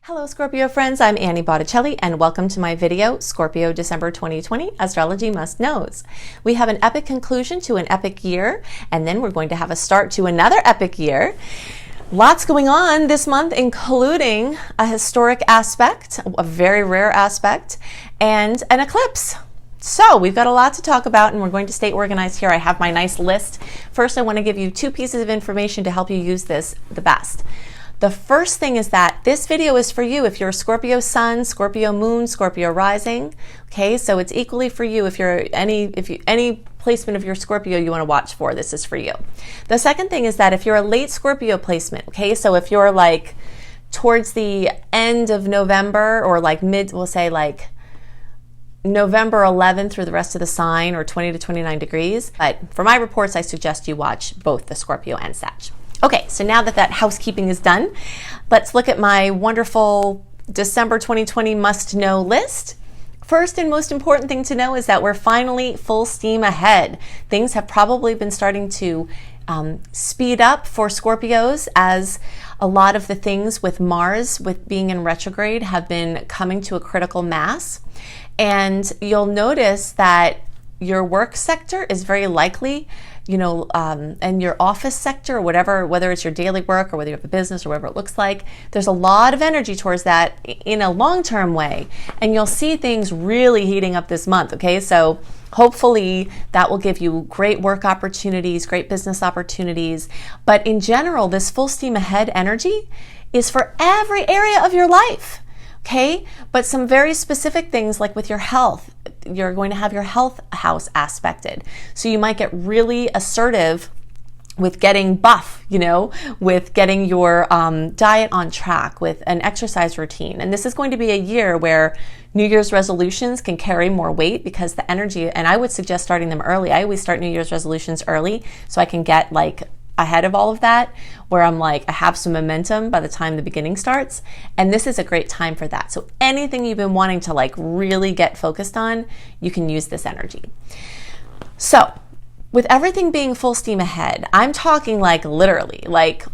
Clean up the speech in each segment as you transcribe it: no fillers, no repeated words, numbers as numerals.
Hello Scorpio friends, I'm Annie Botticelli and welcome to my video, Scorpio December 2020, Astrology Must Knows. We have an epic conclusion to an epic year, and then we're going to have a start to another epic year. Lots going on this month, including a historic aspect, a very rare aspect, and an eclipse. So we've got a lot to talk about and we're going to stay organized here. I have my nice list. First, I want to give you two pieces of information to help you use this the best. The first thing is that this video is for you if you're a Scorpio Sun, Scorpio Moon, Scorpio Rising. Okay, so it's equally for you if you're any placement of your Scorpio you want to watch for, this is for you. The second thing is that if you're a late Scorpio placement, okay, so if you're like towards the end of November or like we'll say like November 11th through the rest of the sign, or 20 to 29 degrees. But for my reports, I suggest you watch both the Scorpio and Sag. Okay, so now that housekeeping is done, let's look at my wonderful December 2020 must-know list. First and most important thing to know is that we're finally full steam ahead. Things have probably been starting to speed up for Scorpios as a lot of the things with Mars, with being in retrograde, have been coming to a critical mass. And you'll notice that your work sector is very likely, and your office sector, or whatever, whether it's your daily work or whether you have a business or whatever it looks like, there's a lot of energy towards that in a long-term way. And you'll see things really heating up this month, okay? So hopefully that will give you great work opportunities, great business opportunities. But in general, this full steam ahead energy is for every area of your life. Okay, but some very specific things like with your health, you're going to have your health house aspected. So you might get really assertive with getting buff, with getting your diet on track, with an exercise routine. And this is going to be a year where New Year's resolutions can carry more weight because the energy, and I would suggest starting them early. I always start New Year's resolutions early so I can get like ahead of all of that, where I'm like, I have some momentum by the time the beginning starts. And this is a great time for that. So anything you've been wanting to like really get focused on, you can use this energy. So with everything being full steam ahead, I'm talking like literally, like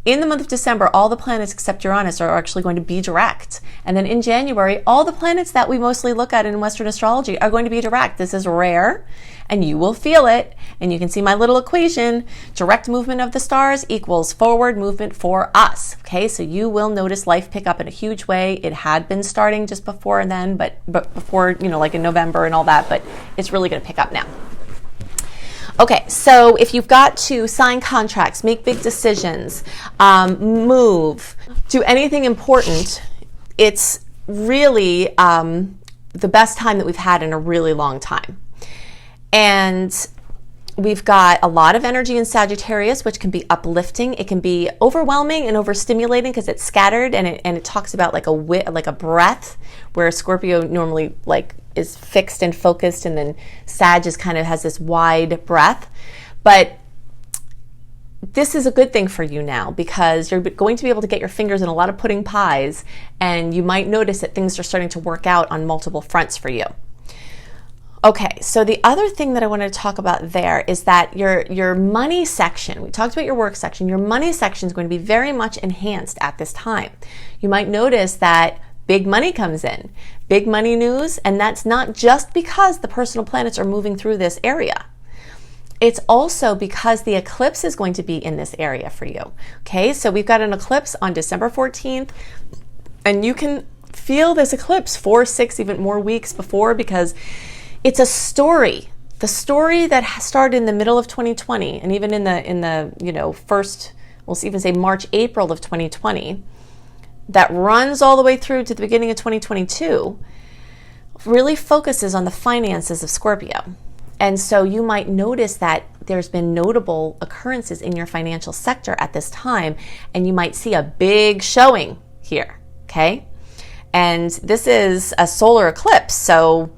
in the month of December, all the planets except Uranus are actually going to be direct. And then in January, all the planets that we mostly look at in Western astrology are going to be direct. This is rare, and you will feel it. And you can see my little equation. Direct movement of the stars equals forward movement for us. Okay, so you will notice life pick up in a huge way. It had been starting just before then, but before, like in November and all that, but it's really going to pick up now. Okay, so if you've got to sign contracts, make big decisions, move, do anything important, it's really the best time that we've had in a really long time. And we've got a lot of energy in Sagittarius, which can be uplifting. It can be overwhelming and overstimulating because it's scattered, and it talks about like a breath, where Scorpio normally like is fixed and focused, and then Sag is kind of has this wide breath. But this is a good thing for you now because you're going to be able to get your fingers in a lot of pudding pies, and you might notice that things are starting to work out on multiple fronts for you. Okay, so the other thing that I wanted to talk about there is that your money section, we talked about your work section, your money section is going to be very much enhanced at this time. You might notice that big money comes in, big money news, and that's not just because the personal planets are moving through this area. It's also because the eclipse is going to be in this area for you. Okay, so we've got an eclipse on December 14th, and you can feel this eclipse 4, 6, even more weeks before, because it's a story. The story that started in the middle of 2020, and even in the first, we'll even say March, April of 2020, that runs all the way through to the beginning of 2022, really focuses on the finances of Scorpio. And so you might notice that there's been notable occurrences in your financial sector at this time, and you might see a big showing here, okay? And this is a solar eclipse, so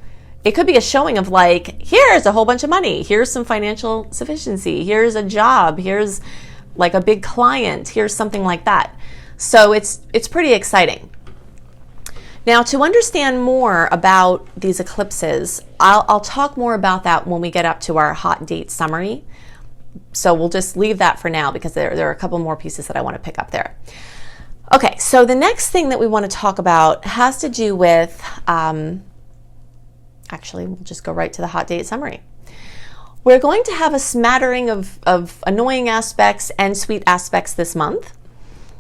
it could be a showing of like, here's a whole bunch of money, here's some financial sufficiency, here's a job, here's like a big client, here's something like that. So it's pretty exciting. Now, to understand more about these eclipses, I'll talk more about that when we get up to our hot date summary. So we'll just leave that for now because there are a couple more pieces that I want to pick up there. Okay, so the next thing that we want to talk about has to do with, actually, we'll just go right to the hot date summary. We're going to have a smattering of annoying aspects and sweet aspects this month,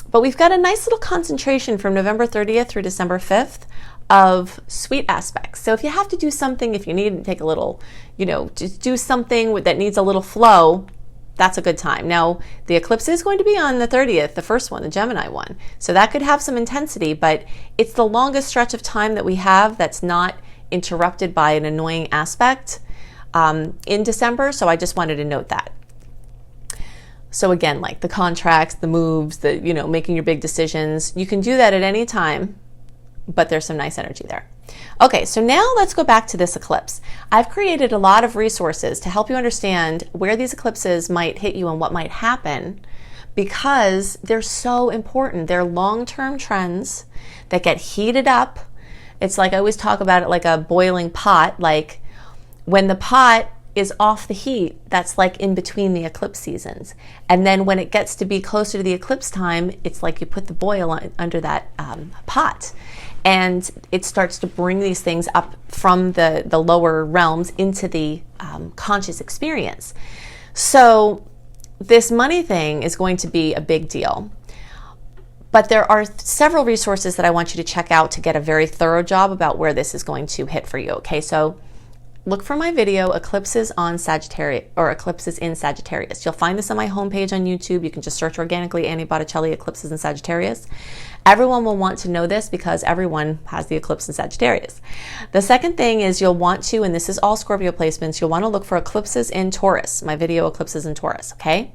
but we've got a nice little concentration from November 30th through December 5th of sweet aspects. So if you have to do something, if you need to take a little, just do something that needs a little flow, that's a good time. Now, the eclipse is going to be on the 30th, the first one, the Gemini one. So that could have some intensity, but it's the longest stretch of time that we have that's not interrupted by an annoying aspect in December. So I just wanted to note that. So again, like the contracts, the moves, making your big decisions, you can do that at any time, but there's some nice energy there. Okay, so now let's go back to this eclipse. I've created a lot of resources to help you understand where these eclipses might hit you and what might happen, because they're so important. They're long-term trends that get heated up. It's like I always talk about it like a boiling pot. Like when the pot is off the heat, that's like in between the eclipse seasons. And then when it gets to be closer to the eclipse time, it's like you put the boil under that pot. And it starts to bring these things up from the lower realms into the conscious experience. So this money thing is going to be a big deal. But there are several resources that I want you to check out to get a very thorough job about where this is going to hit for you. Okay, so look for my video, Eclipses on Sagittarius, or Eclipses in Sagittarius. You'll find this on my homepage on YouTube. You can just search organically Annie Botticelli, Eclipses in Sagittarius. Everyone will want to know this because everyone has the eclipse in Sagittarius. The second thing is you'll want to, and this is all Scorpio placements, you'll want to look for eclipses in Taurus, my video Eclipses in Taurus, okay?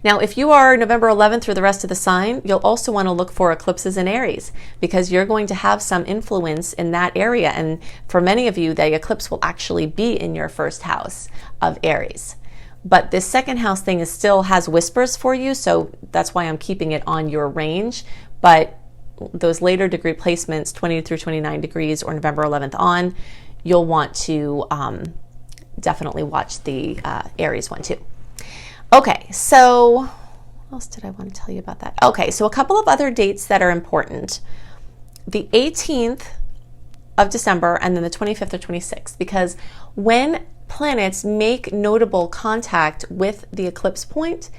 Now, if you are November 11th through the rest of the sign, you'll also want to look for eclipses in Aries, because you're going to have some influence in that area. And for many of you, the eclipse will actually be in your first house of Aries. But this second house thing still has whispers for you, so that's why I'm keeping it on your range. But those later degree placements, 20 through 29 degrees or November 11th on, you'll want to definitely watch the Aries one too. Okay, so what else did I want to tell you about that? Okay, so a couple of other dates that are important. The 18th of December and then the 25th or 26th, because when planets make notable contact with the eclipse point,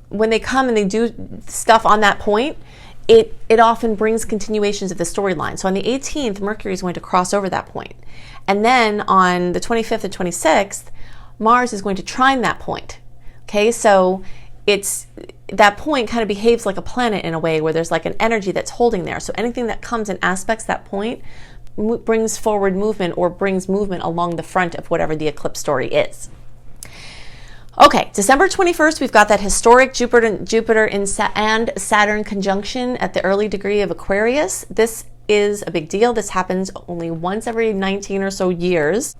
when they come and they do stuff on that point, it often brings continuations of the storyline. So on the 18th, Mercury is going to cross over that point. And then on the 25th and 26th, Mars is going to trine that point. Okay, so that point kind of behaves like a planet in a way where there's like an energy that's holding there. So anything that comes and aspects that point brings forward movement or brings movement along the front of whatever the eclipse story is. Okay, December 21st, we've got that historic Jupiter and Saturn conjunction at the early degree of Aquarius. This is a big deal. This happens only once every 19 or so years.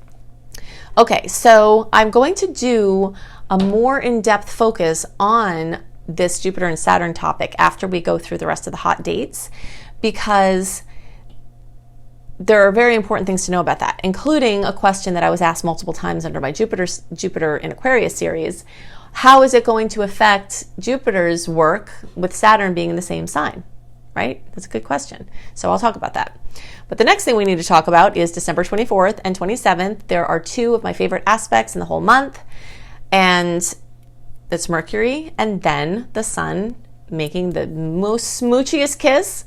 Okay, so I'm going to do a more in-depth focus on this Jupiter and Saturn topic after we go through the rest of the hot dates, because there are very important things to know about that, including a question that I was asked multiple times under my Jupiter in Aquarius series. How is it going to affect Jupiter's work with Saturn being in the same sign, right? That's a good question. So I'll talk about that. But the next thing we need to talk about is December 24th and 27th. There are two of my favorite aspects in the whole month, and it's Mercury and then the Sun making the most smoochiest kiss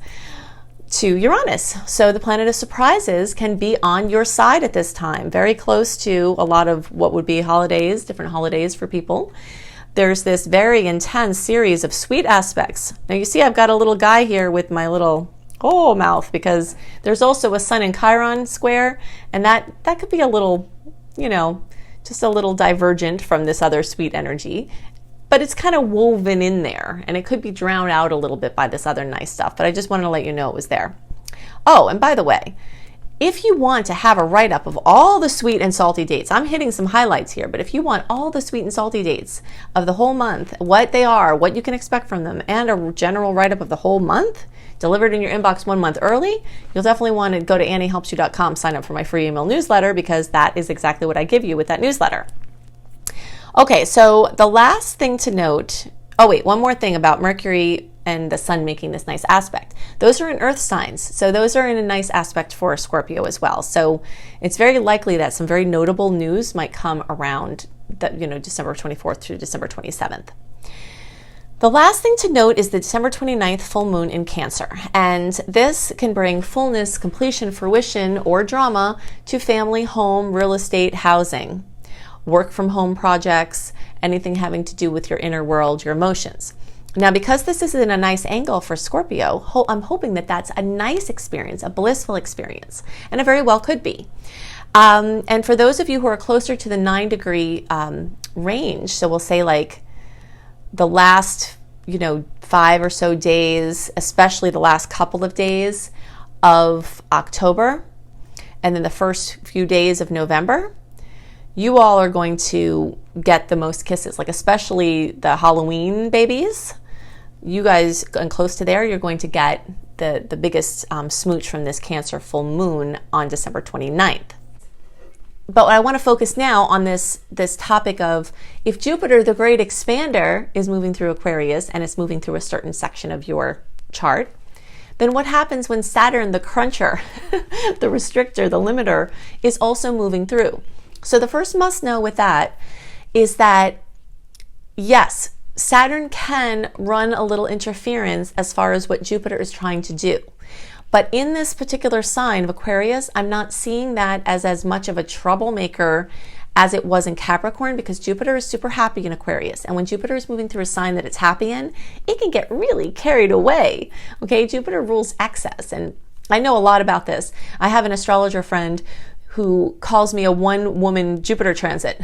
to Uranus. So the planet of surprises can be on your side at this time, very close to a lot of what would be holidays, different holidays for people. There's this very intense series of sweet aspects. Now you see I've got a little guy here with my little mouth, because there's also a Sun in Chiron square, and that could be a little, just a little divergent from this other sweet energy. But it's kind of woven in there, and it could be drowned out a little bit by this other nice stuff, but I just wanted to let you know it was there. Oh, and by the way, if you want to have a write-up of all the sweet and salty dates, I'm hitting some highlights here, but if you want all the sweet and salty dates of the whole month, what they are, what you can expect from them, and a general write-up of the whole month, delivered in your inbox 1 month early, you'll definitely want to go to anniehelpsyou.com, sign up for my free email newsletter, because that is exactly what I give you with that newsletter. Okay, so the last thing to note, one more thing about Mercury and the sun making this nice aspect. Those are in earth signs, so those are in a nice aspect for Scorpio as well. So it's very likely that some very notable news might come around that, December 24th through December 27th. The last thing to note is the December 29th full moon in Cancer, and this can bring fullness, completion, fruition, or drama to family, home, real estate, housing, work from home projects, anything having to do with your inner world, your emotions. Now, because this is in a nice angle for Scorpio, I'm hoping that that's a nice experience, a blissful experience, and it very well could be. And for those of you who are closer to the 9-degree range, so we'll say like the last, 5 or so days, especially the last couple of days of October, and then the first few days of November, you all are going to get the most kisses, like especially the Halloween babies. You guys, and close to there, you're going to get the biggest smooch from this Cancer full moon on December 29th. But I want to focus now on this topic of, if Jupiter, the great expander, is moving through Aquarius and it's moving through a certain section of your chart, then what happens when Saturn, the cruncher, the restrictor, the limiter, is also moving through? So the first must know with that is that, yes, Saturn can run a little interference as far as what Jupiter is trying to do. But in this particular sign of Aquarius, I'm not seeing that as much of a troublemaker as it was in Capricorn, because Jupiter is super happy in Aquarius. And when Jupiter is moving through a sign that it's happy in, it can get really carried away. Okay, Jupiter rules excess. And I know a lot about this. I have an astrologer friend who calls me a one-woman Jupiter transit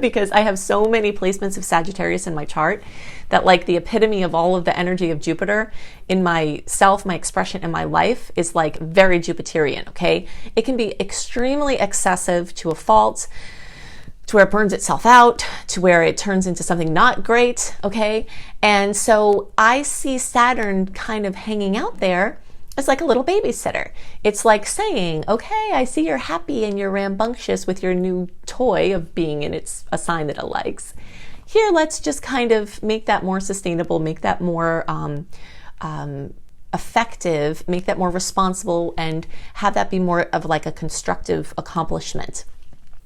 because I have so many placements of Sagittarius in my chart that, like, the epitome of all of the energy of Jupiter in myself, my expression, and my life is like very Jupiterian, okay? It can be extremely excessive to a fault, to where it burns itself out, to where it turns into something not great, okay? And so I see Saturn kind of hanging out there. It's like a little babysitter. It's like saying, okay, I see you're happy and you're rambunctious with your new toy of being in a sign that it likes. Here, let's just kind of make that more sustainable, make that more effective, make that more responsible, and have that be more of like a constructive accomplishment.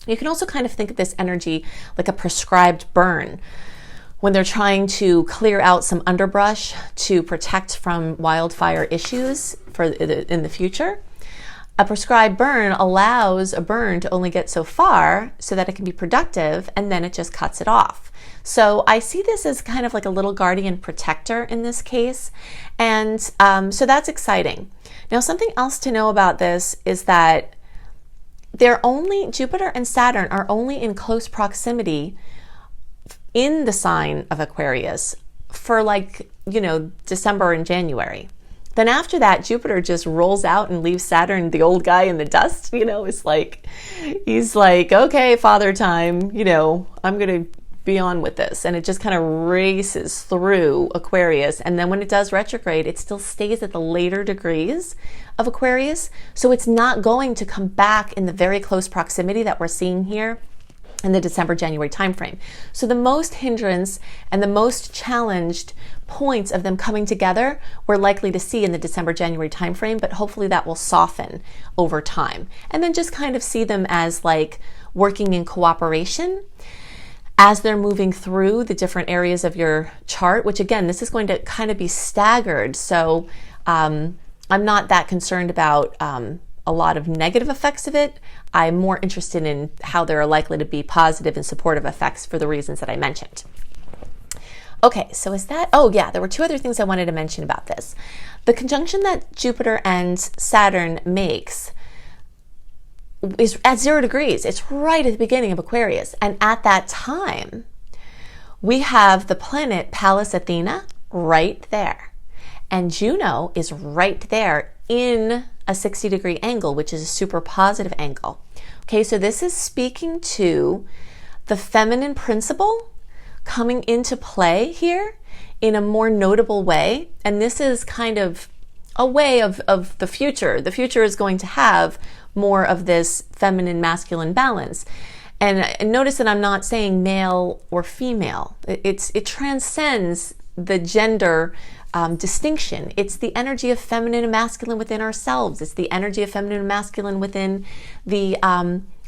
You can also kind of think of this energy like a prescribed burn, when they're trying to clear out some underbrush to protect from wildfire issues in the future. A prescribed burn allows a burn to only get so far so that it can be productive, and then it just cuts it off. So I see this as kind of like a little guardian protector in this case. And so that's exciting. Now, something else to know about this is that Jupiter and Saturn are only in close proximity in the sign of Aquarius for December and January. Then after that, Jupiter just rolls out and leaves Saturn, the old guy, in the dust. It's like, he's like, okay, father time, I'm going to be on with this. And it just kind of races through Aquarius. And then when it does retrograde, it still stays at the later degrees of Aquarius. So it's not going to come back in the very close proximity that we're seeing here in the December-January timeframe. So the most hindrance and the most challenged points of them coming together we're likely to see in the December-January timeframe, but hopefully that will soften over time. And then just kind of see them as like working in cooperation as they're moving through the different areas of your chart, which again, this is going to kind of be staggered. So I'm not that concerned about a lot of negative effects of it. I'm more interested in how there are likely to be positive and supportive effects for the reasons that I mentioned. Okay, so there were two other things I wanted to mention about this. The conjunction that Jupiter and Saturn makes is at 0 degrees. It's right at the beginning of Aquarius. And at that time, we have the planet Pallas Athena right there. And Juno is right there in a 60-degree angle, which is a super positive angle. Okay, so this is speaking to the feminine principle coming into play here in a more notable way. And this is kind of a way of the future. The future is going to have more of this feminine masculine balance. And notice that I'm not saying male or female. It transcends the gender distinction. It's the energy of feminine and masculine within ourselves. It's the energy of feminine and masculine within the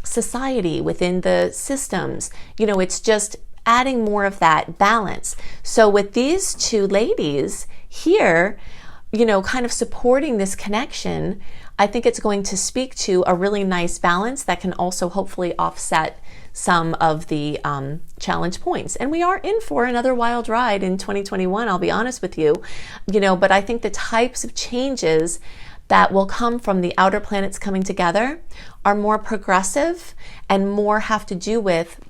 society, within the systems. You know, it's just adding more of that balance. So with these two ladies here, you know, kind of supporting this connection, I think it's going to speak to a really nice balance that can also hopefully offset some of the challenge points. And we are in for another wild ride in 2021, I'll be honest with you, you know, but I think the types of changes that will come from the outer planets coming together are more progressive and more have to do with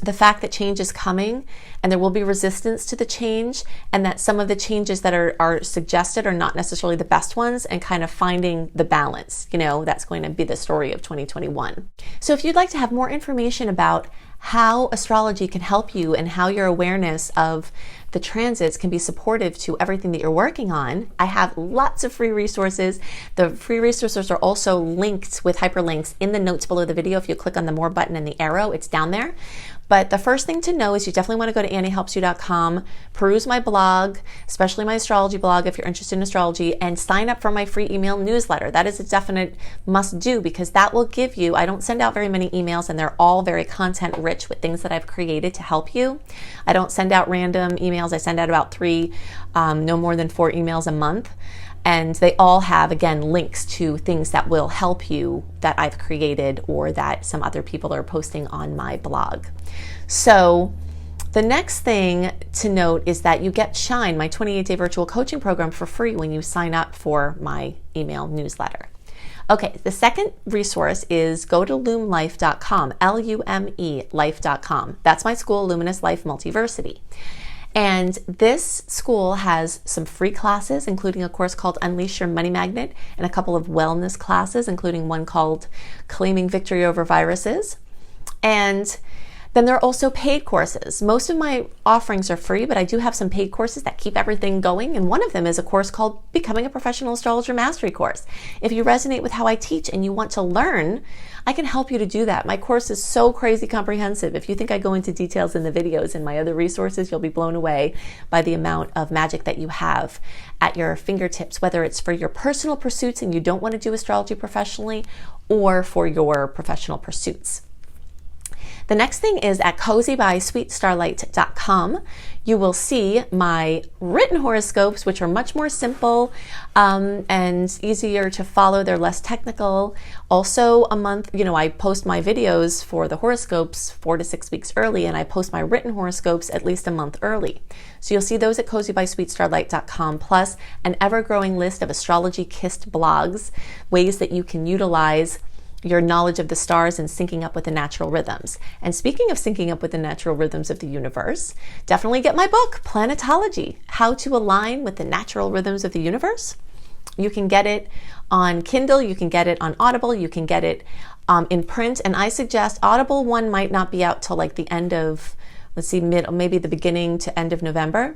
the fact that change is coming and there will be resistance to the change, and that some of the changes that are suggested are not necessarily the best ones, and kind of finding the balance. You know, that's going to be the story of 2021. So if you'd like to have more information about how astrology can help you and how your awareness of the transits can be supportive to everything that you're working on, I have lots of free resources. The free resources are also linked with hyperlinks in the notes below the video. If you click on the more button and the arrow, it's down there. But the first thing to know is you definitely want to go to anniehelpsyou.com, peruse my blog, especially my astrology blog if you're interested in astrology, and sign up for my free email newsletter. That is a definite must do, because that will give you, I don't send out very many emails and they're all very content rich with things that I've created to help you. I don't send out random emails. I send out about 3, no more than 4 emails a month. And they all have, again, links to things that will help you that I've created or that some other people are posting on my blog. So the next thing to note is that you get Shine, my 28-day virtual coaching program, for free when you sign up for my email newsletter. Okay, the second resource is go to lumelife.com, L-U-M-E life.com. That's my school, Luminous Life Multiversity. And this school has some free classes, including a course called Unleash Your Money Magnet, and a couple of wellness classes, including one called Claiming Victory Over Viruses. And then there are also paid courses. Most of my offerings are free, but I do have some paid courses that keep everything going. And one of them is a course called Becoming a Professional Astrologer Mastery Course. If you resonate with how I teach and you want to learn, I can help you to do that. My course is so crazy comprehensive. If you think I go into details in the videos and my other resources, you'll be blown away by the amount of magic that you have at your fingertips, whether it's for your personal pursuits and you don't want to do astrology professionally, or for your professional pursuits. The next thing is at cozybysweetstarlight.com. You will see my written horoscopes, which are much more simple and easier to follow. They're less technical. Also a month, you know, I post my videos for the horoscopes 4 to 6 weeks early, and I post my written horoscopes at least a month early. So you'll see those at cozybysweetstarlight.com, plus an ever-growing list of astrology-kissed blogs, ways that you can utilize your knowledge of the stars and syncing up with the natural rhythms. And speaking of syncing up with the natural rhythms of the universe, definitely get my book, Planetology, How to Align with the Natural Rhythms of the Universe. You can get it on Kindle, you can get it on Audible, you can get it in print, and I suggest Audible one might not be out till like the end of, let's see, maybe the beginning to end of November.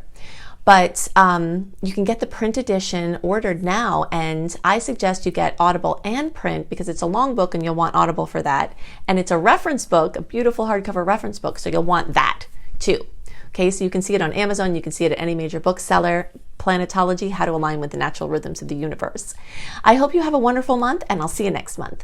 But you can get the print edition ordered now, and I suggest you get Audible and print because it's a long book and you'll want Audible for that. And it's a reference book, a beautiful hardcover reference book, so you'll want that too. Okay, so you can see it on Amazon, you can see it at any major bookseller. Planetology, How to Align with the Natural Rhythms of the Universe. I hope you have a wonderful month, and I'll see you next month.